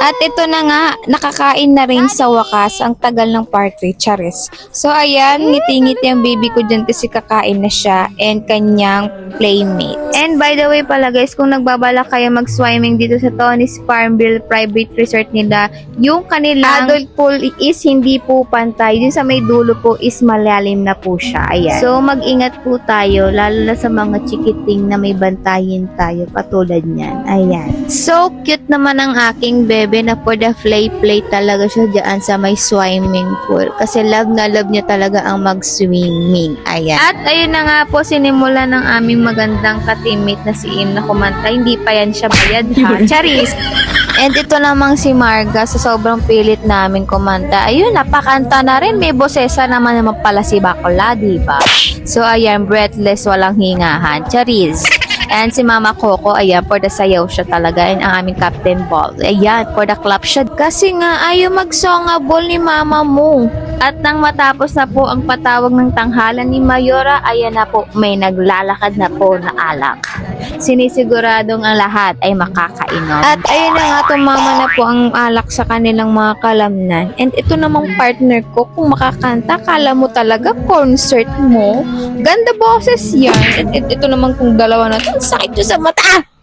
At ito na nga, nakakain na rin sa wakas ang tagal ng party, Charis. So ayan, ngiti-ngiti ang baby ko dyan kasi kakain na siya and kanyang playmate. And by the way pala guys, kung nagbabalak kayo mag-swimming dito sa Tony's Farmville Private Resort nila, yung kanilang adult pool is hindi po pantay. Yung sa may dulo po is malalim na po siya. Ayan. So mag-ingat po tayo, lalo na sa mga chikiting na may bantayin tayo katulad niyan. Ayan. So cute naman ang aking bebe na for the play talaga siya dyan sa may swimming pool. Kasi love na love niya talaga ang mag-swimming. Ayan. At ayun na nga po, sinimula ng aming magandang ka-teammate na si Im na kumanta. Hindi pa yan siya bayad ha. Charis! And ito namang si Marga, sa sobrang pilit namin kumanta. Ayun, napakanta na rin. May bosesa naman pala si Bakla, diba? So ayan, breathless, walang hingahan. Charis! And si Mama Coco, ayan, for the sayaw siya talaga. And ang aming Captain Ball, ayan, for the clap siya. Kasi nga, ayaw mag-songable ni Mama mo. At nang matapos na po ang patawag ng tanghalan ni Mayora, ayan na po, may naglalakad na po na alak. Sinisiguradong ang lahat ay makakainom. At ayun na nga, tumama na po ang alak sa kanilang mga kalamnan. And ito namang partner ko, kung makakanta, kala mo talaga concert mo. Ganda boses yan. At ito naman kung dalawa na, sakit nyo sa mata!